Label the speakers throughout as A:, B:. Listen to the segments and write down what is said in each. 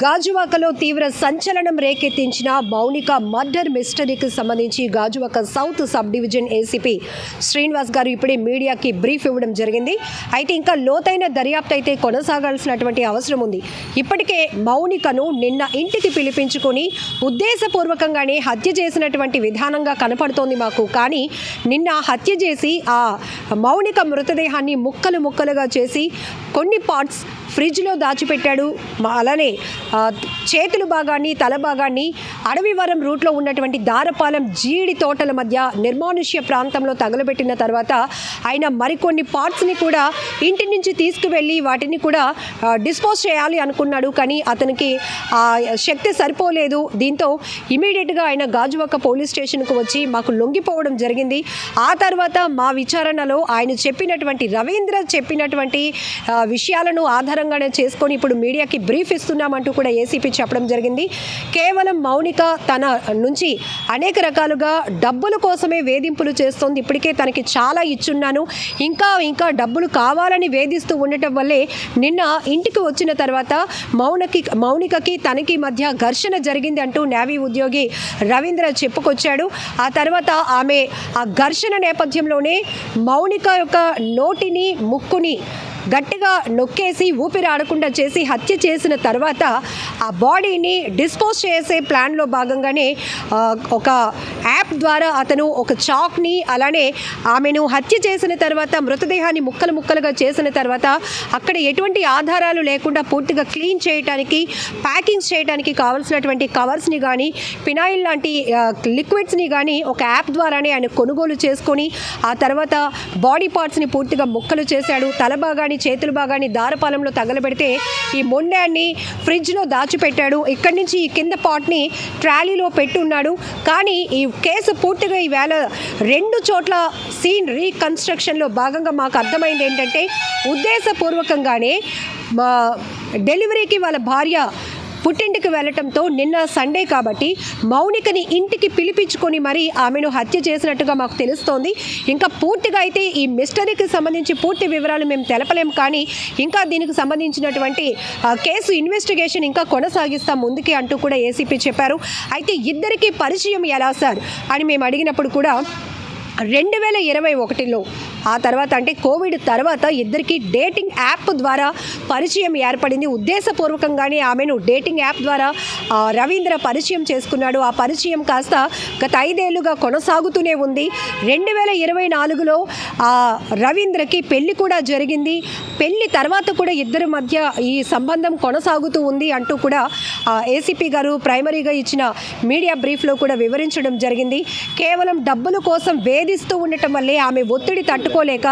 A: గాజువాకలో తీవ్ర సంచలనం రేకెత్తించిన మౌనిక మర్డర్ మిస్టరీకి సంబంధించి Gajuwaka south sub division ACP Srinivas గారు ఇప్పుడే మీడియాకి బ్రీఫ్ ఇవ్వడం జరిగింది. అయితే ఇంకా లోతైన దర్యాప్తు అయితే కొనసాగాల్సినటువంటి అవసరం ఉంది. ఇప్పటికే మౌనికను నిన్న ఇంటికి పిలిపించుకొని ఉద్దేశపూర్వకంగానే హత్య చేసినటువంటి విధానంగా కనపడుతోంది మాకు. కానీ నిన్న హత్య చేసి ఆ మౌనిక మృతదేహాన్ని ముక్కలు ముక్కలుగా చేసి కొన్ని పార్ట్స్ ఫ్రిడ్జ్లో దాచిపెట్టాడు. అలానే చేతుల భాగాన్ని తల భాగాన్ని అడవివరం రూట్లో ఉన్నటువంటి దారపాలెం జీడి తోటల మధ్య నిర్మానుష్య ప్రాంతంలో తగలబెట్టిన తర్వాత ఆయన మరికొన్ని పార్ట్స్ని కూడా ఇంటి నుంచి తీసుకువెళ్ళి వాటిని కూడా డిస్పోజ్ చేయాలి అనుకున్నాడు. కానీ అతనికి శక్తి సరిపోలేదు. దీంతో ఇమీడియట్గా ఆయన గాజువాక పోలీస్ స్టేషన్కు వచ్చి మాకు లొంగిపోవడం జరిగింది. ఆ తర్వాత మా విచారణలో ఆయన చెప్పినటువంటి రవీంద్ర చెప్పినటువంటి విషయాలను ఆధారంగానే చేసుకొని ఇప్పుడు మీడియాకి బ్రీఫ్ ఇస్తున్నామంటూ కూడా ఏసీపీ చెప్పడం జరిగింది. కేవలం మౌనిక తన నుంచి అనేక రకాలుగా డబ్బుల కోసమే వేధింపులు చేస్తోంది. ఇప్పటికే తనకి చాలా ఇచ్చున్నాను, ఇంకా డబ్బులు కావాలని వేధిస్తూ ఉండటం వల్లే నిన్న ఇంటికి వచ్చిన తర్వాత మౌనికకి తనకి మధ్య ఘర్షణ జరిగింది అంటూ నేవీ ఉద్యోగి రవీంద్ర చెప్పుకొచ్చాడు. ఆ తర్వాత ఆమె ఆ ఘర్షణ నేపథ్యంలోనే మౌనిక యొక్క నోటిని ముక్కుని గట్టిగా నొక్కేసి ఊపిరి ఆడకుండా చేసి హత్య చేసిన తర్వాత ఆ బాడీని డిస్పోజ్ చేసే ప్లాన్లో భాగంగానే ఒక యాప్ ద్వారా అతను ఒక చాక్ని అలానే ఆమెను హత్య చేసిన తర్వాత మృతదేహాన్ని ముక్కలు ముక్కలుగా చేసిన తర్వాత అక్కడ ఎటువంటి ఆధారాలు లేకుండా పూర్తిగా క్లీన్ చేయడానికి ప్యాకింగ్ చేయడానికి కావాల్సినటువంటి కవర్స్ని కానీ ఫినాయిల్ లాంటి లిక్విడ్స్ని కానీ ఒక యాప్ ద్వారానే ఆయన కొనుగోలు చేసుకొని ఆ తర్వాత బాడీ పార్ట్స్ని పూర్తిగా ముక్కలు చేశాడు. తల భాగాన్ని చేతుల భాగాన్ని దారపాలెంలో తగలబెడితే ఈ మొండాన్ని ఫ్రిడ్జ్లో దాచిపెట్టాడు. ఇక్కడి నుంచి ఈ కింద పాట్ని ట్రాలీలో పెట్టి ఉన్నాడు. కానీ ఈ కేసు పూర్తిగా ఈవేళ 2 చోట్ల సీన్ రీకన్స్ట్రక్షన్లో భాగంగా మాకు అర్థమైంది ఏంటంటే ఉద్దేశపూర్వకంగానే మా డెలివరీకి వాళ్ళ భార్య పుట్టింటికి వెళ్ళటంతో నిన్న సండే కాబట్టి మౌనికని ఇంటికి పిలిపించుకొని మరీ ఆమెను హత్య చేసినట్టుగా మాకు తెలుస్తోంది. ఇంకా పూర్తిగా అయితే ఈ మిస్టరీకి సంబంధించి పూర్తి వివరాలు మేము తెలపలేము. కానీ ఇంకా దీనికి సంబంధించినటువంటి కేసు ఇన్వెస్టిగేషన్ ఇంకా కొనసాగిస్తాం ముందుకి అంటూ కూడా ఏసీపీ చెప్పారు. అయితే ఇద్దరికి పరిచయం ఎలా సార్ అని మేము అడిగినప్పుడు కూడా 2021లో ఆ తర్వాత అంటే కోవిడ్ తర్వాత ఇద్దరికి డేటింగ్ యాప్ ద్వారా పరిచయం ఏర్పడింది. ఉద్దేశపూర్వకంగానే ఆమెను డేటింగ్ యాప్ ద్వారా రవీంద్ర పరిచయం చేసుకున్నాడు. ఆ పరిచయం కాస్త గత 5 ఏళ్లుగా కొనసాగుతూనే ఉంది. 2024లో రవీంద్రకి పెళ్లి కూడా జరిగింది. పెళ్లి తర్వాత కూడా ఇద్దరి మధ్య ఈ సంబంధం కొనసాగుతూ ఉంది అంటూ కూడా ఏసీపీ గారు ప్రైమరీగా ఇచ్చిన మీడియా బ్రీఫ్లో కూడా వివరించడం జరిగింది. కేవలం డబ్బుల కోసం వేధిస్తూ ఉండటం వల్లే ఆమె ఒత్తిడి తట్టుకోలేక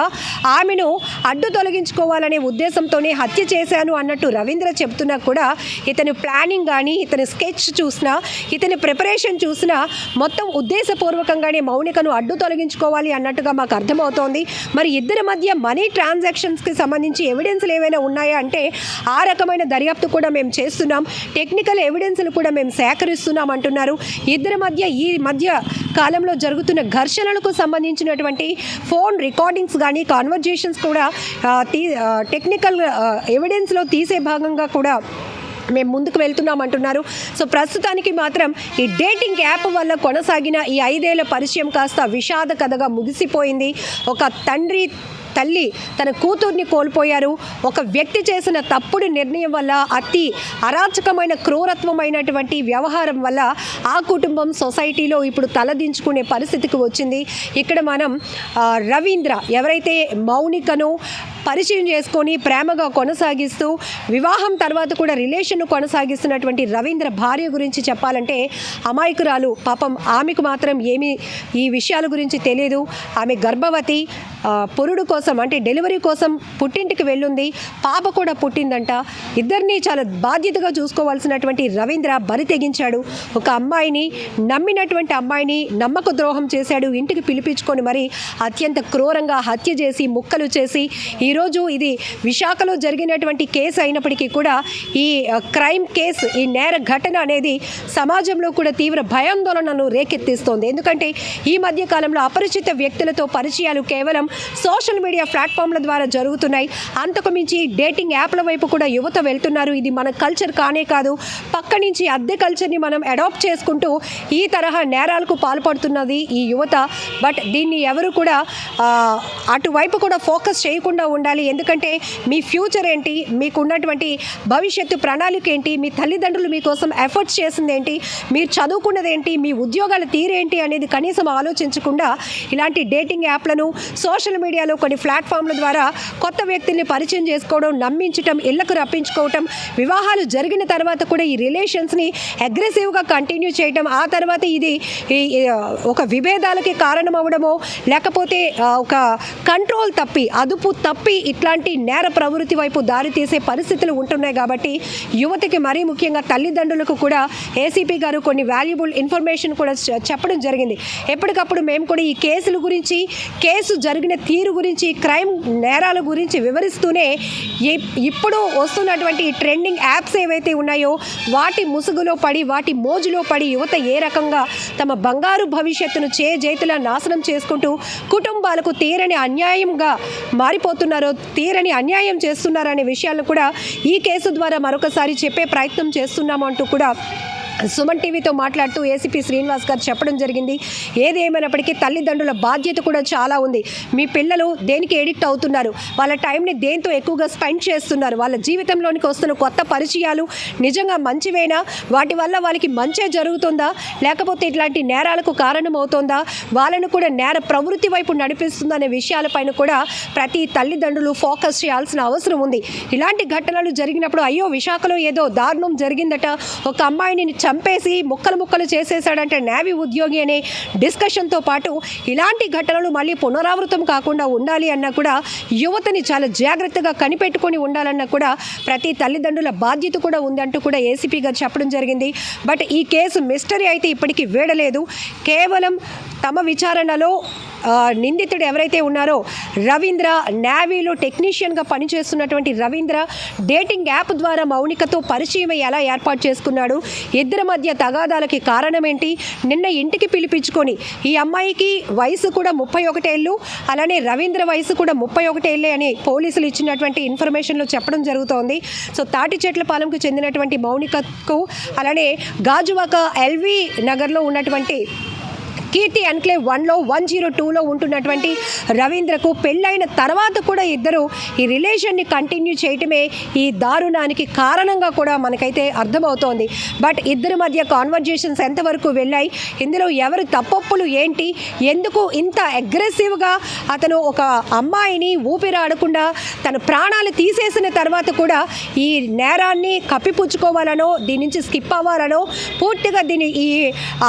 A: ఆమెను అడ్డు తొలగించుకోవాలనే ఉద్దేశంతోనే హత్య చేశాను అన్నట్టు రవీంద్ర చెప్తున్నా కూడా ఇతని ప్లానింగ్ కానీ ఇతని స్కెచ్ చూసినా ఇతని ప్రిపరేషన్ చూసినా మొత్తం ఉద్దేశపూర్వకంగానే మౌనికను అడ్డు తొలగించుకోవాలి అన్నట్టుగా మాకు అర్థమవుతోంది. మరి ఇద్దరి మధ్య మనీ ట్రాన్సాక్షన్స్కి సంబంధించి ఎవిడెన్స్లు ఏమైనా ఉన్నాయా అంటే ఆ రకమైన దర్యాప్తు కూడా మేము చేస్తున్నాం, టెక్నికల్ ఎవిడెన్స్లు కూడా మేము సేకరిస్తున్నాం అంటున్నారు. ఇద్దరి మధ్య ఈ మధ్య కాలంలో జరుగుతున్న ఘర్షణలకు సంబంధించినటువంటి ఫోన్ రికార్డింగ్స్ కానీ కాన్వర్జేషన్స్ కూడా టెక్నికల్ ఎవిడెన్స్లో తీసే భాగంగా కూడా మేము ముందుకు వెళ్తున్నామంటున్నారు. సో ప్రస్తుతానికి మాత్రం ఈ డేటింగ్ యాప్ వల్ల కొనసాగిన ఈ 5 ఏళ్ల పరిచయం కాస్త విషాద కథగా ముగిసిపోయింది. ఒక తల్లి తన కూతుర్ని కోల్పోయారు. ఒక వ్యక్తి చేసిన తప్పుడు నిర్ణయం వల్ల అతి అరాచకమైన క్రూరత్వమైనటువంటి వ్యవహారం వల్ల ఆ కుటుంబం సొసైటీలో ఇప్పుడు తలదించుకునే పరిస్థితికి వచ్చింది. ఇక్కడ మనం రవీంద్ర ఎవరైతే మౌనికను పరిచయం చేసుకొని ప్రేమగా కొనసాగిస్తూ వివాహం తర్వాత కూడా రిలేషన్ కొనసాగిస్తున్నటువంటి రవీంద్ర భార్య గురించి చెప్పాలంటే అమాయకురాలు. పాపం ఆమెకు మాత్రం ఏమీ ఈ విషయాల గురించి తెలియదు. ఆమె గర్భవతి, పురుడు కోసం అంటే డెలివరీ కోసం పుట్టింటికి వెళ్ళుంది. పాప కూడా పుట్టిందంట. ఇద్దరిని చాలా బాధ్యతగా చూసుకోవాల్సినటువంటి రవీంద్ర బరి తెగించాడు. ఒక అమ్మాయిని నమ్మినటువంటి అమ్మాయిని నమ్మక ద్రోహం చేశాడు. ఇంటికి పిలిపించుకొని మరి అత్యంత క్రూరంగా హత్య చేసి ముక్కలు చేసి ఈరోజు ఇది విశాఖలో జరిగినటువంటి కేసు అయినప్పటికీ కూడా ఈ క్రైమ్ కేసు ఈ నేర ఘటన అనేది సమాజంలో కూడా తీవ్ర భయాందోళనను రేకెత్తిస్తోంది. ఎందుకంటే ఈ మధ్య కాలంలో అపరిచిత వ్యక్తులతో పరిచయాలు కేవలం సోషల్ మీడియా మీడియా ప్లాట్ఫామ్ల ద్వారా జరుగుతున్నాయి. అంతకు మించి డేటింగ్ యాప్ల వైపు కూడా యువత వెళ్తున్నారు. ఇది మన కల్చర్ కానే కాదు, పక్క నుంచి అద్దె కల్చర్ని మనం అడాప్ట్ చేసుకుంటూ ఈ తరహా నేరాలకు పాల్పడుతున్నది ఈ యువత. బట్ దీన్ని ఎవరు కూడా అటువైపు కూడా ఫోకస్ చేయకుండా ఉండాలి. ఎందుకంటే మీ ఫ్యూచర్ ఏంటి, మీకు ఉన్నటువంటి భవిష్యత్తు ప్రణాళిక ఏంటి, మీ తల్లిదండ్రులు మీకోసం ఎఫర్ట్స్ చేసింది ఏంటి, మీరు చదువుకున్నది ఏంటి, మీ ఉద్యోగాల తీరేంటి అనేది కనీసం ఆలోచించకుండా ఇలాంటి డేటింగ్ యాప్లను, సోషల్ మీడియాలో కొన్ని ప్లాట్ఫామ్ల ద్వారా కొత్త వ్యక్తుల్ని పరిచయం చేసుకోవడం, నమ్మించడం, ఇళ్లకు రప్పించుకోవటం, వివాహాలు జరిగిన తర్వాత కూడా ఈ రిలేషన్స్ని అగ్రెసివ్గా కంటిన్యూ చేయటం, ఆ తర్వాత ఇది ఒక విభేదాలకి కారణం అవ్వడమో లేకపోతే ఒక కంట్రోల్ తప్పి, అదుపు తప్పి ఇట్లాంటి నేర ప్రవృత్తి వైపు దారితీసే పరిస్థితులు ఉంటున్నాయి. కాబట్టి యువతకి మరీ ముఖ్యంగా తల్లిదండ్రులకు కూడా ఏసీపీ గారు కొన్ని వాల్యుబుల్ ఇన్ఫర్మేషన్ కూడా చెప్పడం జరిగింది. ఎప్పటికప్పుడు మేము కూడా ఈ కేసుల గురించి, కేసు జరిగిన తీరు గురించి, క్రైమ్ నేరాల గురించి వివరిస్తూనే ఇప్పుడు వస్తున్నటువంటి ట్రెండింగ్ యాప్స్ ఏవైతే ఉన్నాయో వాటి ముసుగులో పడి, వాటి మోజులో పడి యువత ఏ రకంగా తమ బంగారు భవిష్యత్తును చేతులా నాశనం చేసుకుంటూ కుటుంబాలకు తీరని అన్యాయంగా మారిపోతున్నారో, తీరని అన్యాయం చేస్తున్నారనే విషయాలను కూడా ఈ కేసు ద్వారా మరొకసారి చెప్పే ప్రయత్నం చేస్తున్నాము అంటూ కూడా సుమన్ టీవీతో మాట్లాడుతూ ఏసీపీ శ్రీనివాస్ గారు చెప్పడం జరిగింది. ఏది ఏమైనప్పటికీ తల్లిదండ్రుల బాధ్యత కూడా చాలా ఉంది. మీ పిల్లలు దేనికి ఎడిక్ట్ అవుతున్నారు, వాళ్ళ టైంని దేంతో ఎక్కువగా స్పెండ్ చేస్తున్నారు, వాళ్ళ జీవితంలోనికి వస్తున్న కొత్త పరిచయాలు నిజంగా మంచివేనా, వాటి వల్ల వాళ్ళకి మంచే జరుగుతుందా, లేకపోతే ఇట్లాంటి నేరాలకు కారణమవుతుందా, వాళ్ళను కూడా నేర ప్రవృత్తి వైపు నడిపిస్తుందా అనే విషయాలపైన కూడా ప్రతి తల్లిదండ్రులు ఫోకస్ చేయాల్సిన అవసరం ఉంది. ఇలాంటి ఘటనలు జరిగినప్పుడు అయ్యో విశాఖలో ఏదో దారుణం జరిగిందట, ఒక అమ్మాయిని చంపేసి ముక్కలు చేసేసాడంటే నేవీ ఉద్యోగి అనే డిస్కషన్తో పాటు ఇలాంటి ఘటనలు మళ్ళీ పునరావృతం కాకుండా ఉండాలి అన్నా కూడా యువతని చాలా జాగ్రత్తగా కనిపెట్టుకొని ఉండాలన్నా కూడా ప్రతి తల్లిదండ్రుల బాధ్యత కూడా ఉందంటూ కూడా ఏసీపీ గారు చెప్పడం జరిగింది. బట్ ఈ కేసు మిస్టరీ అయితే ఇప్పటికీ వీడలేదు. కేవలం తమ విచారణలో నిందితుడు ఎవరైతే ఉన్నారో రవీంద్ర, నేవీలో టెక్నీషియన్గా పనిచేస్తున్నటువంటి రవీంద్ర డేటింగ్ యాప్ ద్వారా మౌనికతో పరిచయం ఎలా ఏర్పాటు చేసుకున్నాడు, ఇద్దరి మధ్య తగాదాలకి కారణం ఏంటి, నిన్న ఇంటికి పిలిపించుకొని ఈ అమ్మాయికి వయసు కూడా 31 ఏళ్ళు, అలానే రవీంద్ర వయసు కూడా 31 ఏళ్ళే అని పోలీసులు ఇచ్చినటువంటి ఇన్ఫర్మేషన్లో చెప్పడం జరుగుతోంది. సో తాటిచెట్లపాలెంకు చెందినటువంటి మౌనికకు, అలానే గాజువాక ఎల్వి నగర్లో ఉన్నటువంటి కీర్తి ఎన్క్లేవ్ 1లో 102లో ఉంటున్నటువంటి రవీంద్రకు పెళ్ళైన తర్వాత కూడా ఇద్దరు ఈ రిలేషన్ని కంటిన్యూ చేయటమే ఈ దారుణానికి కారణంగా కూడా మనకైతే అర్థమవుతోంది. బట్ ఇద్దరి మధ్య కాన్వర్జేషన్స్ ఎంతవరకు వెళ్ళాయి, ఇందులో ఎవరి తప్పొప్పులు ఏంటి, ఎందుకు ఇంత అగ్రెసివ్గా అతను ఒక అమ్మాయిని ఊపిరాడకుండా తన ప్రాణాలు తీసేసిన తర్వాత కూడా ఈ నేరాన్ని కప్పిపుచ్చుకోవాలనో, దీని నుంచి స్కిప్ అవ్వాలనో, పూర్తిగా ఈ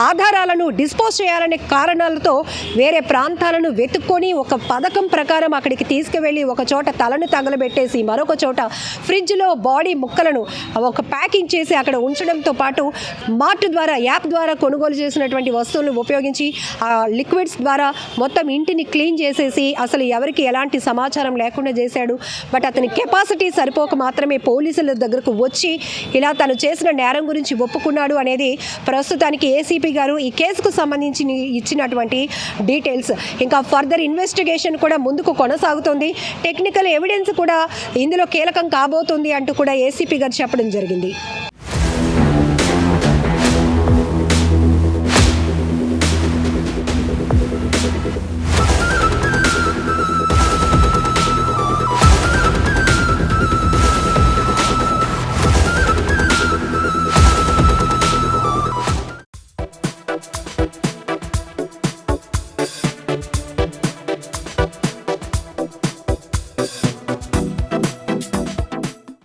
A: ఆధారాలను డిస్పోజ్ చేయాలని కారణాలతో వేరే ప్రాంతాలను వెతుక్కొని ఒక పథకం ప్రకారం అక్కడికి తీసుకువెళ్ళి ఒక చోట తలను తగలబెట్టేసి మరొక చోట ఫ్రిడ్జ్లో బాడీ ముక్కలను ఒక ప్యాకింగ్ చేసి అక్కడ ఉంచడంతో పాటు మార్ట్ ద్వారా, యాప్ ద్వారా కొనుగోలు చేసినటువంటి వస్తువులను ఉపయోగించి ఆ లిక్విడ్స్ ద్వారా మొత్తం ఇంటిని క్లీన్ చేసేసి అసలు ఎవరికి ఎలాంటి సమాచారం లేకుండా చేశాడు. బట్ అతని కెపాసిటీ సరిపోక మాత్రమే పోలీసుల దగ్గరకు వచ్చి ఇలా తను చేసిన నేరం గురించి ఒప్పుకున్నాడు అనేది ప్రస్తుతానికి ఏసీపీ గారు ఈ కేసుకు సంబంధించి ఇచ్చినటువంటి డీటెయిల్స్. ఇంకా ఫర్దర్ ఇన్వెస్టిగేషన్ కూడా ముందుకు కొనసాగుతుంది, టెక్నికల్ ఎవిడెన్స్ కూడా ఇందులో కీలకం కాబోతుంది అంటూ కూడా ఏసీపీ గారు చెప్పడం జరిగింది.